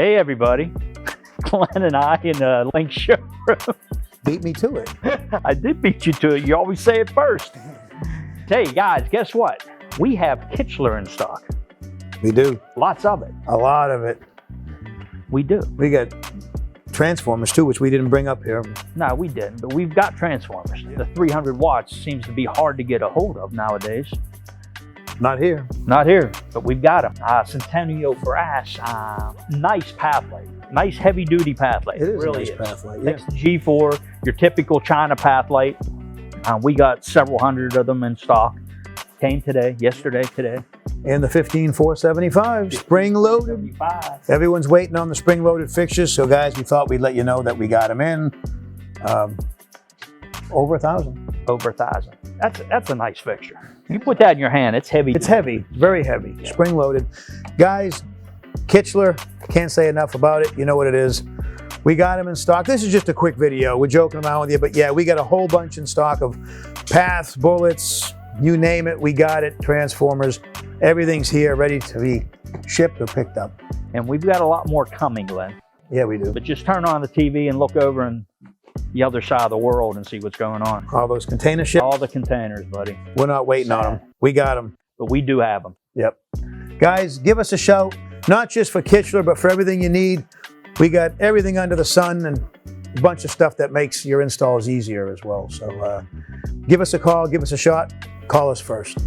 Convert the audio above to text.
Hey everybody, Glenn and I in the Link showroom. Beat me to it. I did beat you to it. You always say it first. Hey guys, guess what? We have Kichler in stock. We do. Lots of it. A lot of it. We do. We got transformers too, which we didn't bring up here. No, we didn't, but we've got transformers. The 300 watts seems to be hard to get a hold of nowadays. Not here. Not here, but we've got them. Centennial brass, nice path light. Nice heavy duty path light. It is really a nice is. path light. Next to G4, your typical China path light. We got several hundred of them in stock. Came today, yesterday, today. And the 15475 spring loaded. 75. Everyone's waiting on the spring loaded fixtures. So guys, we thought we'd let you know that we got them in. Over 1,000. Over 1,000. That's a nice fixture. You put that in your hand, it's heavy. It's heavy, very heavy, Yeah. spring loaded. Guys, Kichler, can't say enough about it. You know what it is. We got them in stock. This is just a quick video. We're joking around with you, but yeah, we got a whole bunch in stock of paths, bullets, you name it, we got it, transformers. Everything's here, ready to be shipped or picked up. And we've got a lot more coming, Glenn. Yeah, we do. But just turn on the TV and look over and the other side of the world and see what's going on. All those container ships, All the containers, buddy. we're not waiting on them. We got them. But we do have them. Yep. Guys, give us a shout, not just for Kichler, but for everything you need. We got everything under the sun and a bunch of stuff that makes your installs easier as well. So give us a call, give us a shot, call us first.